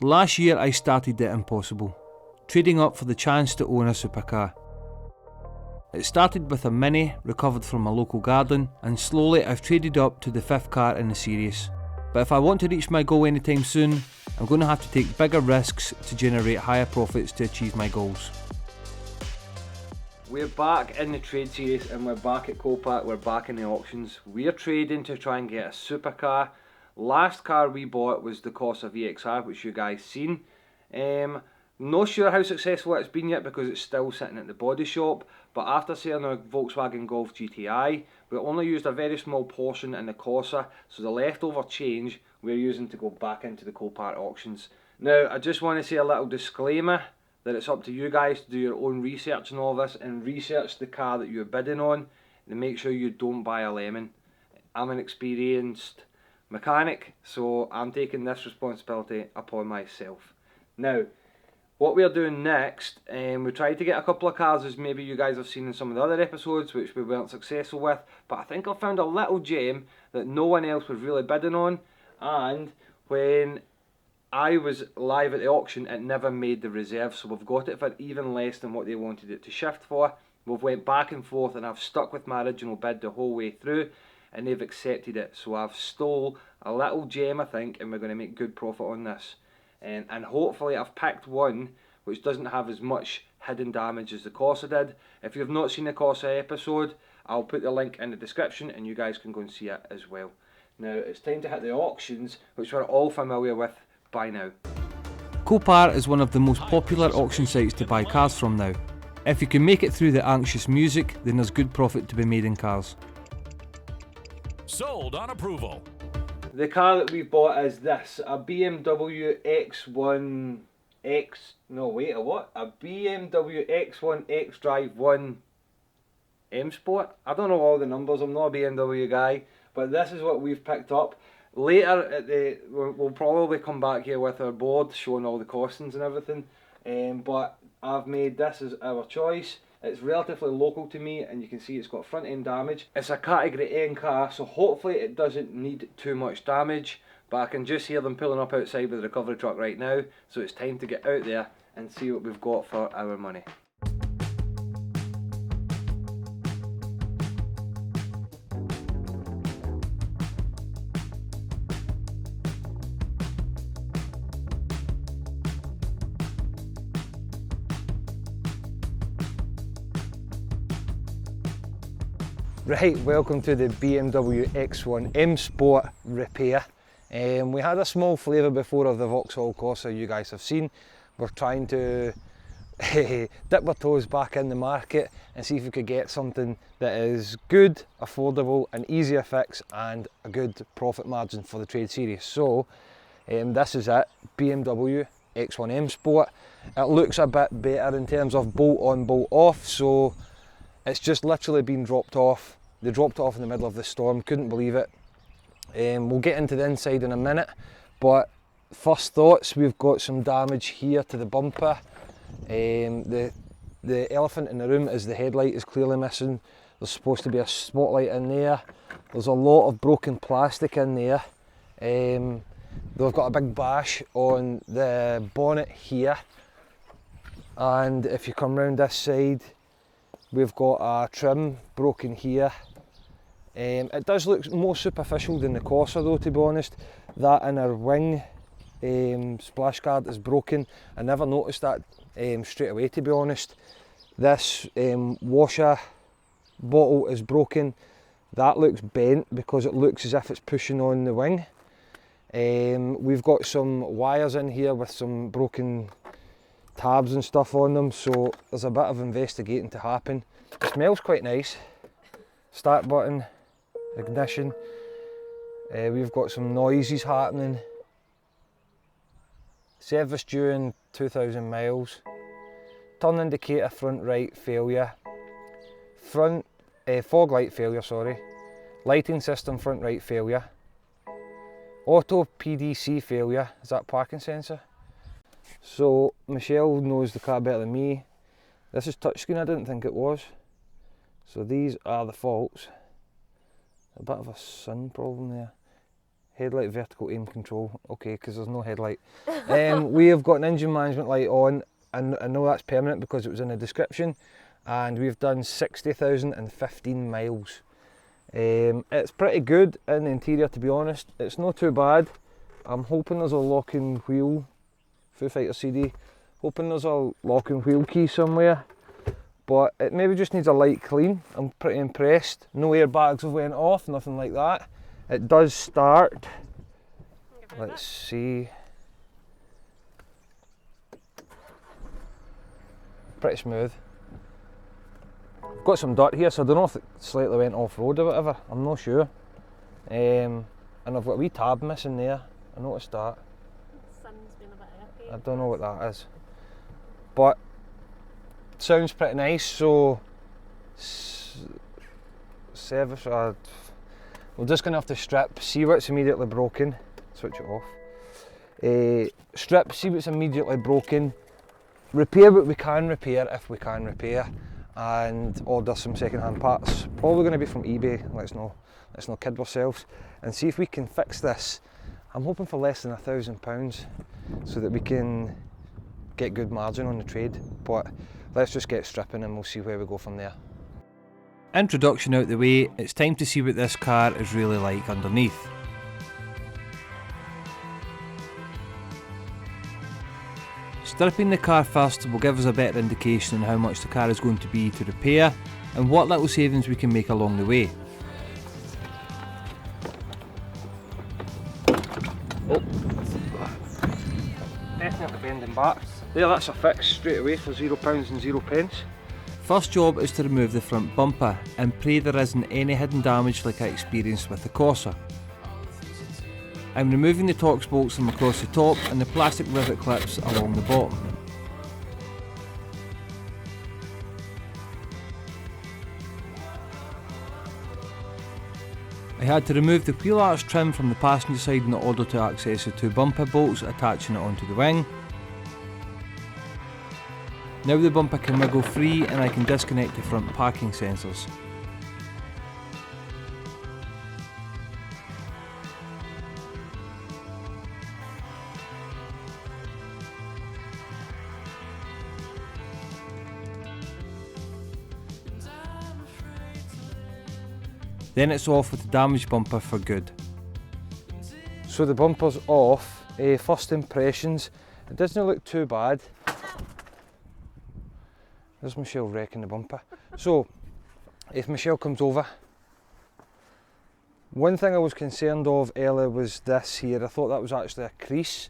Last year I started the impossible, trading up for the chance to own a supercar. It started with a Mini recovered from a local garden, and slowly I've traded up to the 5th car in the series. But if I want to reach my goal anytime soon, I'm going to have to take bigger risks to generate higher profits to achieve my goals. We're back in the trade series and we're back at Copart, we're back in the auctions. We're trading to try and get a supercar. Last car we bought was the Corsa VXR, which you guys seen. Not sure how successful it's been yet because it's still sitting at the body shop, but after selling our Volkswagen Golf GTI, we only used a very small portion in the Corsa, so the leftover change we're using to go back into the Copart auctions. Now, I just want to say a little disclaimer that it's up to you guys to do your own research on all this and research the car that you're bidding on and make sure you don't buy a lemon. I'm an experienced mechanic, so I'm taking this responsibility upon myself. Now, what we're doing next, we tried to get a couple of cars as maybe you guys have seen in some of the other episodes, which we weren't successful with, but I think I found a little gem that no one else was really bidding on, and when I was live at the auction it never made the reserve, so we've got it for even less than what they wanted it to shift for. We've went back and forth and I've stuck with my original bid the whole way through and they've accepted it, so I've stole a little gem I think, and we're going to make good profit on this. And hopefully I've picked one which doesn't have as much hidden damage as the Corsa did. If you've not seen the Corsa episode, I'll put the link in the description and you guys can go and see it as well. Now it's time to hit the auctions, which we're all familiar with by now. Copart is one of the most popular auction sites to buy cars from now. If you can make it through the anxious music, then there's good profit to be made in cars. Sold on approval. The car that we've bought is this, a BMW X1 a BMW X1 X-Drive 1 M Sport. I don't know all the numbers, I'm not a BMW guy, but this is what we've picked up. Later, we'll probably come back here with our board showing all the costings and everything, but I've made this as our choice. It's relatively local to me and you can see it's got front end damage. It's a category N car, so hopefully it doesn't need too much damage, but I can just hear them pulling up outside with the recovery truck right now, so it's time to get out there and see what we've got for our money. Right, welcome to the BMW X1 M Sport repair. We had a small flavour before of the Vauxhall Corsa you guys have seen. We're trying to dip our toes back in the market and see if we could get something that is good, affordable, an easier fix and a good profit margin for the trade series. So this is it, BMW X1 M Sport. It looks a bit better in terms of bolt on, bolt off, so it's just literally been dropped off. They dropped it off in the middle of the storm, couldn't believe it. We'll get into the inside in a minute, but first thoughts, we've got some damage here to the bumper. The elephant in the room is the headlight is clearly missing. There's supposed to be a spotlight in there. There's a lot of broken plastic in there. They've got a big bash on the bonnet here, and if you come round this side, we've got a trim broken here. It does look more superficial than the Corsa though, to be honest. That inner wing splash guard is broken. I never noticed that straight away, to be honest. This washer bottle is broken. That looks bent because it looks as if it's pushing on the wing. We've got some wires in here with some broken tabs and stuff on them, so there's a bit of investigating to happen. It smells quite nice. Start button, ignition. We've got some noises happening. Service due in 2,000 miles. Turn indicator front right failure. Front fog light failure, sorry. Lighting system front right failure. Auto PDC failure. Is that parking sensor? So Michelle knows the car better than me. This is touchscreen, I didn't think it was. So these are the faults. A bit of a sun problem there. Headlight vertical aim control, okay, because there's no headlight. We have got an engine management light on, and I know that's permanent because it was in the description, and we've done 60,015 miles. It's pretty good in the interior, to be honest. It's not too bad. I'm hoping there's a locking wheel, Foo Fighters CD, hoping there's a locking wheel key somewhere, but it maybe just needs a light clean. I'm pretty impressed. No airbags have went off, nothing like that. It does start. Let's see. Pretty smooth. I've got some dirt here, so I don't know if it slightly went off-road or whatever. I'm not sure. And I've got a wee tab missing there. I noticed that. The sun's been a bit earthy. I don't know what that is. But it sounds pretty nice, so service. We're just going to have to strip, see what's immediately broken, switch it off. Strip, see what's immediately broken, repair what we can repair if we can repair, and order some second-hand parts. Probably going to be from eBay, let's not kid ourselves, and see if we can fix this. I'm hoping for less than £1,000 so that we can get good margin on the trade, but let's just get stripping and we'll see where we go from there. Introduction out the way, it's time to see what this car is really like underneath. Stripping the car first will give us a better indication on how much the car is going to be to repair and what little savings we can make along the way. Oh, definitely bending back. There, that's a fix straight away for £0 and 0 pence. First job is to remove the front bumper and pray there isn't any hidden damage like I experienced with the Corsa. I'm removing the Torx bolts from across the top and the plastic rivet clips along the bottom. I had to remove the wheel arch trim from the passenger side in order to access the two bumper bolts attaching it onto the wing. Now the bumper can wiggle free and I can disconnect the front parking sensors. Then it's off with the damaged bumper for good. So the bumper's off. First impressions, it doesn't look too bad. There's Michelle wrecking the bumper. So, if Michelle comes over, one thing I was concerned of earlier was this here. I thought that was actually a crease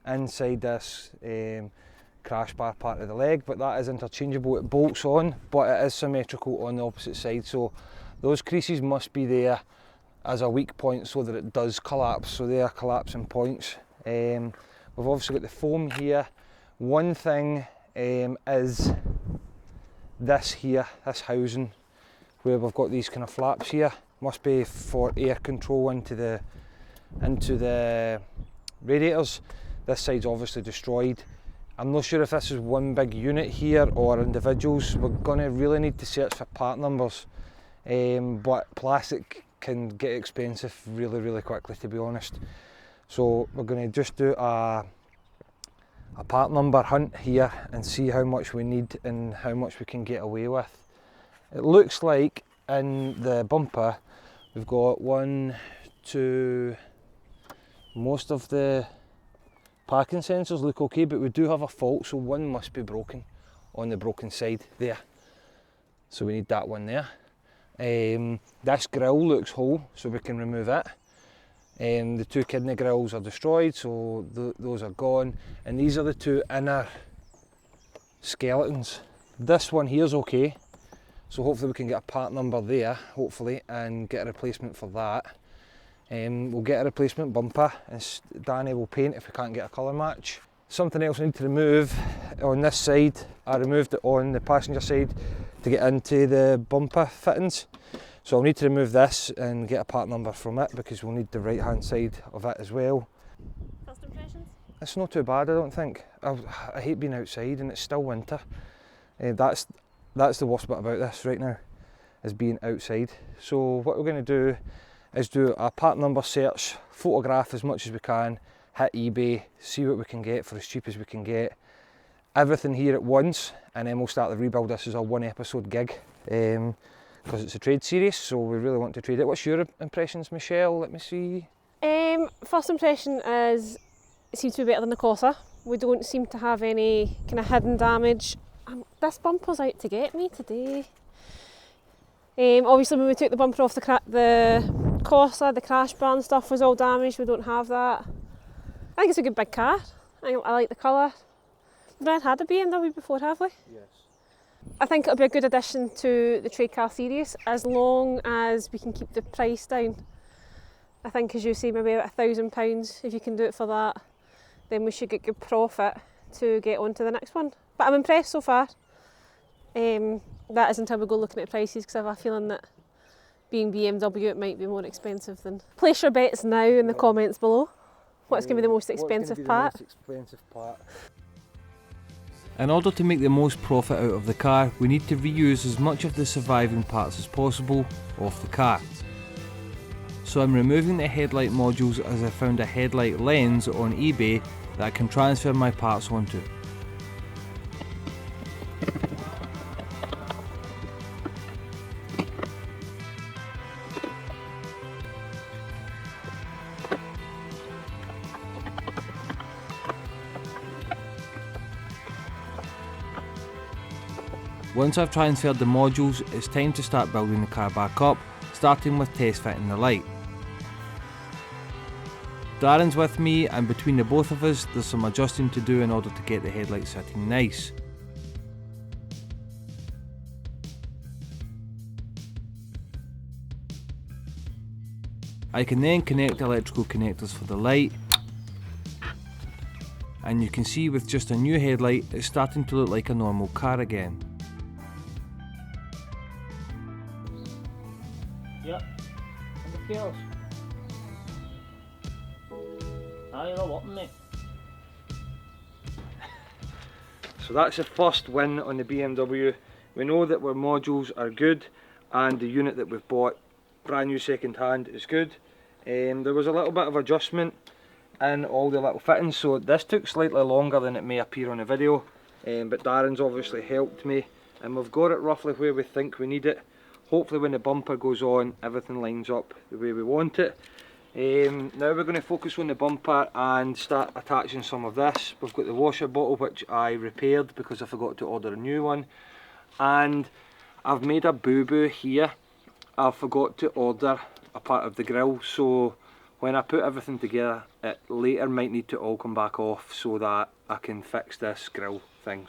inside this crash bar part of the leg, but that is interchangeable. It bolts on, but it is symmetrical on the opposite side. So those creases must be there as a weak point so that it does collapse. So they are collapsing points. We've obviously got the foam here. One thing is this here, this housing, where we've got these kind of flaps here, must be for air control into the radiators. This side's obviously destroyed. I'm not sure if this is one big unit here or individuals. We're going to really need to search for part numbers, but plastic can get expensive really quickly, to be honest. So we're going to just do a part number hunt here and see how much we need and how much we can get away with. It looks like in the bumper we've got 1, 2, most of the parking sensors look okay, but we do have a fault, so one must be broken on the broken side there. So we need that one there. This grille looks whole, so we can remove it. The two kidney grills are destroyed, so those are gone. And these are the two inner skeletons. This one here is okay, so hopefully we can get a part number there, hopefully, and get a replacement for that. We'll get a replacement bumper, and Danny will paint if we can't get a colour match. Something else I need to remove on this side, I removed it on the passenger side to get into the bumper fittings. So I'll need to remove this and get a part number from it because we'll need the right hand side of it as well. First impressions? It's not too bad, I don't think. I hate being outside and it's still winter. That's the worst bit about this right now, is being outside. So what we're going to do is do a part number search, photograph as much as we can, hit eBay, see what we can get for as cheap as we can get. Everything here at once, and then we'll start to rebuild this as a 1-episode gig, because it's a trade series, so we really want to trade it. What's your impressions, Michelle? Let me see. First impression is it seems to be better than the Corsa. We don't seem to have any kind of hidden damage. This bumper's out to get me today. Obviously when we took the bumper off the Corsa, the crash bar and stuff was all damaged. We don't have that. I think it's a good big car. I like the colour. We've not had a BMW before, have we? Yes. I think it'll be a good addition to the trade car series as long as we can keep the price down. I think, as you say, maybe about £1,000. If you can do it for that, then we should get good profit to get on to the next one. But I'm impressed so far. That is until we go looking at prices, because I have a feeling that being BMW it might be more expensive than... Place your bets now in the comments below. What's going to be the most expensive part? In order to make the most profit out of the car, we need to reuse as much of the surviving parts as possible off the car. So I'm removing the headlight modules, as I found a headlight lens on eBay that I can transfer my parts onto. Once I've transferred the modules, it's time to start building the car back up, starting with test fitting the light. Darren's with me, and between the both of us there's some adjusting to do in order to get the headlights sitting nice. I can then connect electrical connectors for the light, and you can see with just a new headlight it's starting to look like a normal car again. Yep. And the kills. You're not wanting me. So that's the first win on the BMW. We know that our modules are good, and the unit that we've bought, brand new second hand, is good. There was a little bit of adjustment in all the little fittings, so this took slightly longer than it may appear on the video, but Darren's obviously helped me, and we've got it roughly where we think we need it. Hopefully when the bumper goes on, everything lines up the way we want it. Now we're going to focus on the bumper and start attaching some of this. We've got the washer bottle, which I repaired because I forgot to order a new one, and I've made a boo-boo here. I forgot to order a part of the grille, so when I put everything together it later might need to all come back off so that I can fix this grille thing.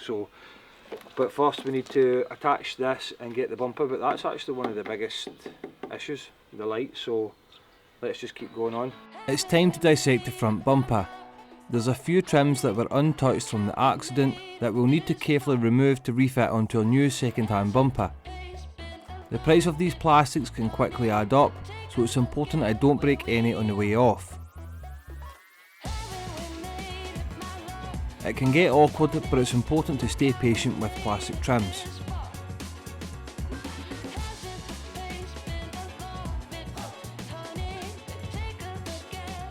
But first we need to attach this and get the bumper, but that's actually one of the biggest issues, the light, so let's just keep going on. It's time to dissect the front bumper. There's a few trims that were untouched from the accident that we'll need to carefully remove to refit onto a new second-hand bumper. The price of these plastics can quickly add up, so it's important I don't break any on the way off. It can get awkward, but it's important to stay patient with plastic trims.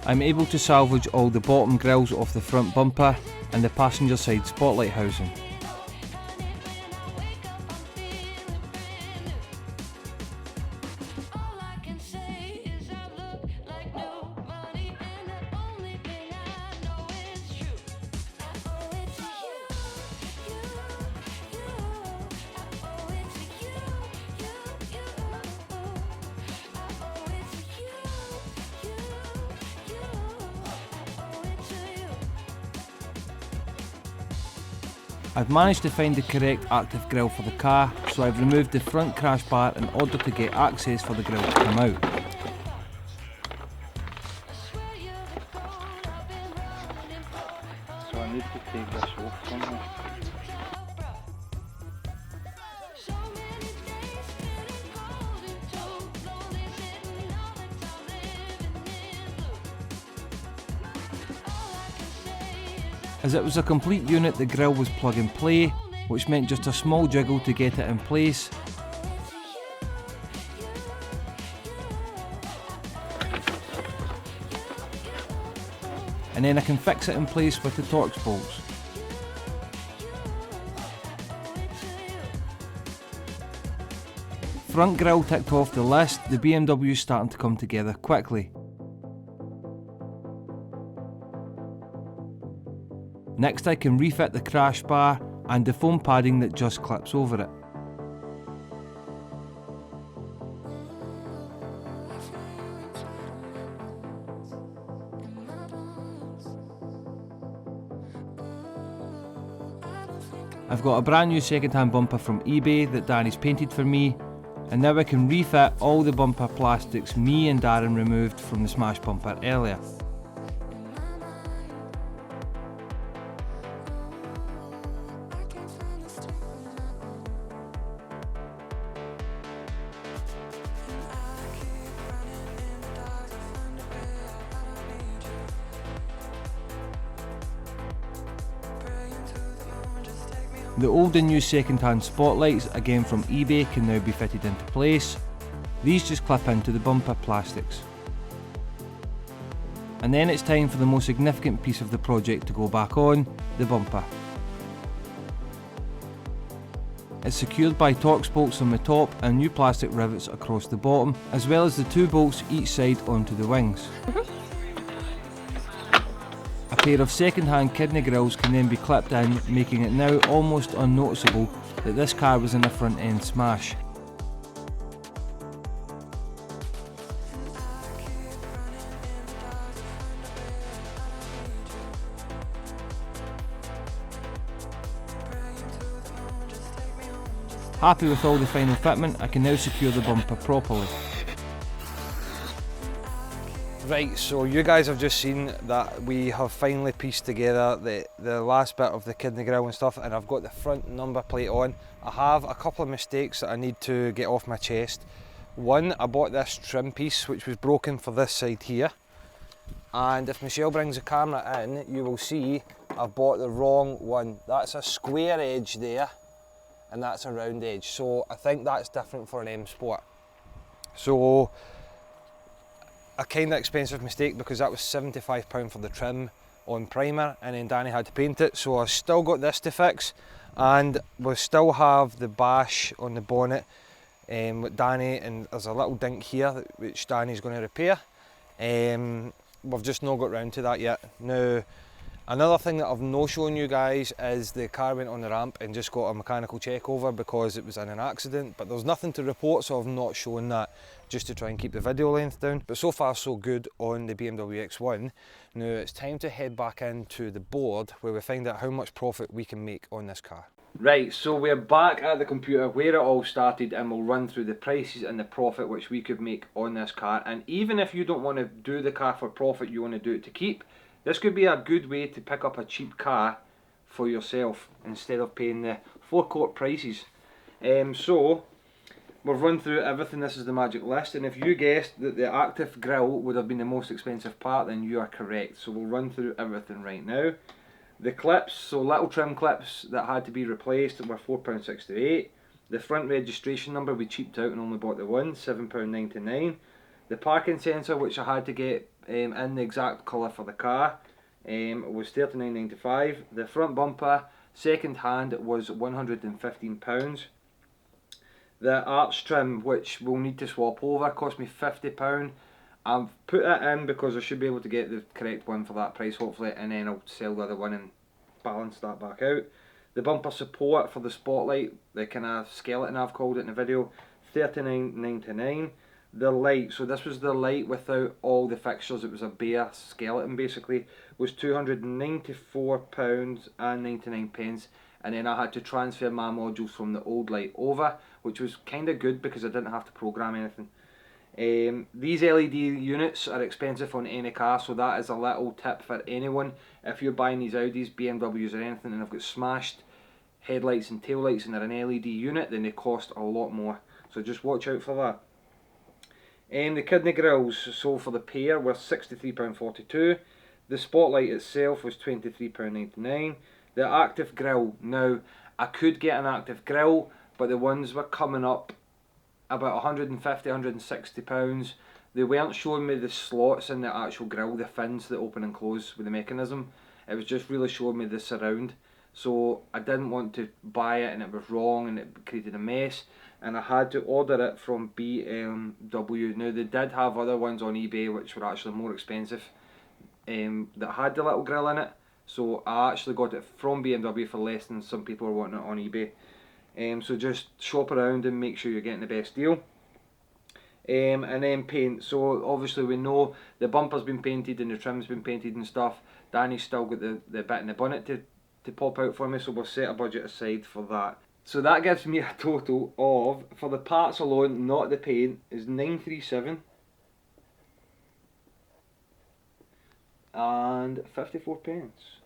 I'm able to salvage all the bottom grills off the front bumper and the passenger side spotlight housing. I've managed to find the correct active grille for the car, so I've removed the front crash bar in order to get access for the grille to come out. So I need to take this off somehow. As it was a complete unit, the grille was plug and play, which meant just a small jiggle to get it in place. and then I can fix it in place with the Torx bolts. Front grille ticked off the list, the BMW is starting to come together quickly. Next I can refit the crash bar and the foam padding that just clips over it. I've got a brand new second-hand bumper from eBay that Danny's painted for me, and now I can refit all the bumper plastics me and Darren removed from the smash bumper earlier. The old and new second-hand spotlights, again from eBay, can now be fitted into place. These just clip into the bumper plastics. And then it's time for the most significant piece of the project to go back on, the bumper. It's secured by Torx bolts on the top and new plastic rivets across the bottom, as well as the 2 bolts each side onto the wings. A pair of second-hand kidney grills can then be clipped in, making it now almost unnoticeable that this car was in a front-end smash. Happy with all the final fitment, I can now secure the bumper properly. Right, so you guys have just seen that we have finally pieced together the last bit of the kidney grille and stuff, and I've got the front number plate on. I have a couple of mistakes that I need to get off my chest. One, I bought this trim piece which was broken for this side here, and if Michelle brings the camera in, you will see I've bought the wrong one. That's a square edge there, and that's a round edge, so I think that's different for an M Sport. So a kind of expensive mistake, because that was £75 for the trim on primer, and then Danny had to paint it, so I've still got this to fix, and we'll still have the bash on the bonnet with Danny, and there's a little dink here which Danny's going to repair. We've just not got round to that yet. Now, another thing that I've no shown you guys is the car went on the ramp and just got a mechanical check over because it was in an accident, but there's nothing to report, so I've not shown that, just to try and keep the video length down. But so far so good on the BMW X1. Now it's time to head back into the board where we find out how much profit we can make on this car. Right, so we're back at the computer where it all started, and we'll run through the prices and the profit which we could make on this car. And even if you don't want to do the car for profit, you want to do it to keep, this could be a good way to pick up a cheap car for yourself instead of paying the forecourt prices. So we've run through everything. This is the magic list, and if you guessed that the active grille would have been the most expensive part, then you are correct. So we'll run through everything right now. The clips, so little trim clips that had to be replaced, were £4.68. The front registration number we cheaped out and only bought the one, £7.99. The parking sensor, which I had to get in the exact colour for the car, was £39.95. The front bumper, second hand, was £115. The arch trim, which we'll need to swap over, cost me £50. I've put that in because I should be able to get the correct one for that price hopefully, and then I'll sell the other one and balance that back out. The bumper support for the spotlight, the kind of skeleton I've called it in the video, £39.99. The light, so this was the light without all the fixtures, it was a bare skeleton basically, was £294.99, and then I had to transfer my modules from the old light over, which was kind of good because I didn't have to program anything. These LED units are expensive on any car, so that is a little tip for anyone. If you're buying these Audis, BMWs or anything, and they've got smashed headlights and taillights and they're an LED unit, then they cost a lot more, so just watch out for that. The kidney grills, so for the pair, were £63.42. The spotlight itself was £23.99. The active grill, now I could get an active grill, but the ones were coming up about £150, £160. they weren't showing me the slots in the actual grille, the fins that open and close with the mechanism. It was just really showing me the surround. So I didn't want to buy it and it was wrong and it created a mess, and I had to order it from BMW. Now they did have other ones on eBay which were actually more expensive, that had the little grille in it, so I actually got it from BMW for less than some people are wanting it on eBay. So just shop around and make sure you're getting the best deal. And then paint. So obviously we know the bumper's been painted and the trim's been painted and stuff. Danny's still got the bit in the bonnet to pop out for me, so we'll set a budget aside for that. So that gives me a total of, for the parts alone, not the paint, is 937 and 54 pence.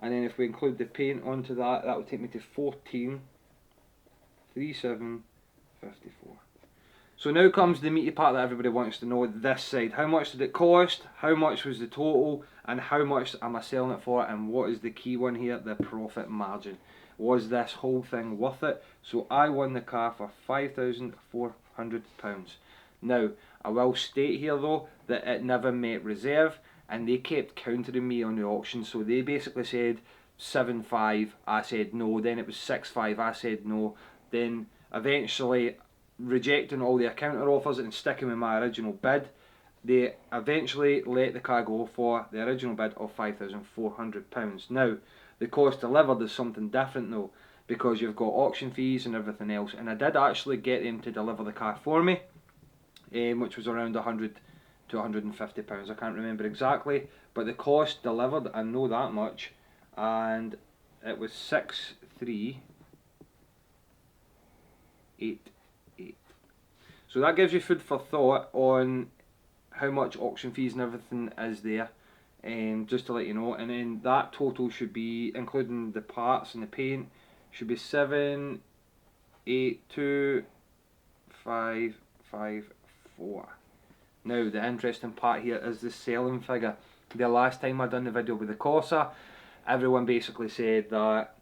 And then if we include the paint onto that, that would take me to 14,3754. So now comes the meaty part that everybody wants to know, this side. How much did it cost? How much was the total? And how much am I selling it for? And what is the key one here? The profit margin. Was this whole thing worth it? So I won the car for £5,400. Now, I will state here though that it never met reserve, and they kept countering me on the auction. So they basically said 7.5, I said no. Then it was 6.5, I said no. Then eventually, rejecting all their counter offers and sticking with my original bid, they eventually let the car go for the original bid of £5,400. Now, the cost delivered is something different though, because you've got auction fees and everything else, and I did actually get them to deliver the car for me, which was around £100 to £150, I can't remember exactly, but the cost delivered, I know that much, and it was 6,388. So that gives you food for thought on how much auction fees and everything is there, just to let you know. And then that total should be, including the parts and the paint, should be 782,554. Now the interesting part here is the selling figure. The last time I done the video with the Corsa, everyone basically said that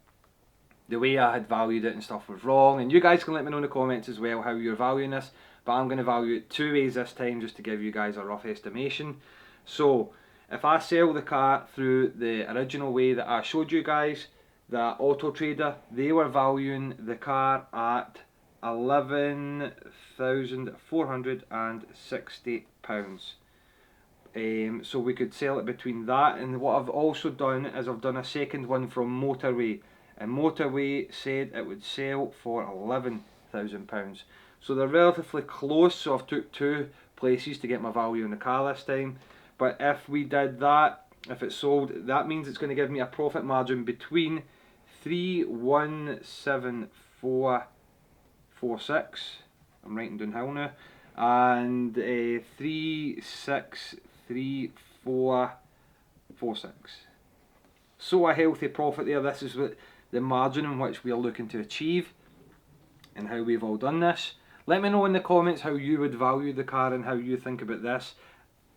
the way I had valued it and stuff was wrong, and you guys can let me know in the comments as well how you're valuing this, but I'm going to value it two ways this time just to give you guys a rough estimation. So if I sell the car through the original way that I showed you guys, that Auto Trader, they were valuing the car at £11,460. So we could sell it between that, and what I've also done is I've done a second one from Motorway, and Motorway said it would sell for £11,000. So they're relatively close, so I've took two places to get my value in the car this time. But if we did that, if it sold, that means it's going to give me a profit margin between 3,17446, I'm writing down how now, and 3,63446. So a healthy profit there. This is what the margin in which we are looking to achieve and how we've all done this. Let me know in the comments how you would value the car and how you think about this.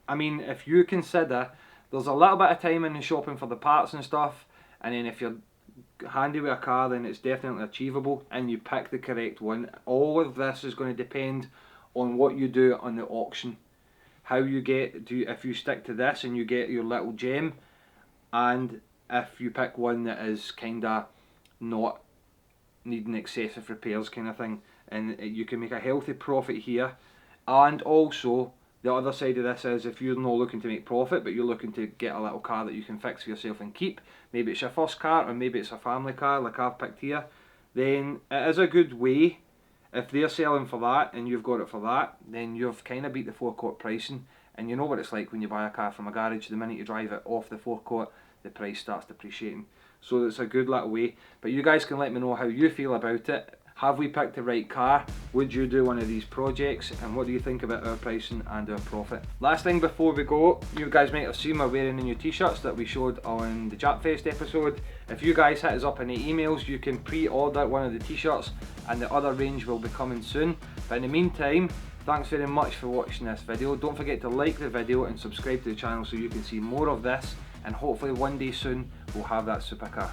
I mean, if you consider there's a little bit of time in the shopping for the parts and stuff, and then if you're handy with a car, then it's definitely achievable and you pick the correct one. All of this is going to depend on what you do on the auction. How you get, if you stick to this and you get your little gem, and if you pick one that is kinda not needing excessive repairs kind of thing, and you can make a healthy profit here. And also the other side of this is if you're not looking to make profit but you're looking to get a little car that you can fix for yourself and keep, maybe it's your first car or maybe it's a family car like I've picked here, then it is a good way. If they're selling for that and you've got it for that, then you've kind of beat the forecourt pricing, and you know what it's like when you buy a car from a garage, the minute you drive it off the forecourt the price starts depreciating. So it's a good little way. But you guys can let me know how you feel about it. Have we picked the right car? Would you do one of these projects? And what do you think about our pricing and our profit? Last thing before we go, you guys might have seen we're wearing the new t-shirts that we showed on the Japfest episode. If you guys hit us up in the emails, you can pre-order one of the t-shirts and the other range will be coming soon. But in the meantime, thanks very much for watching this video. Don't forget to like the video and subscribe to the channel so you can see more of this, and hopefully one day soon we'll have that supercar.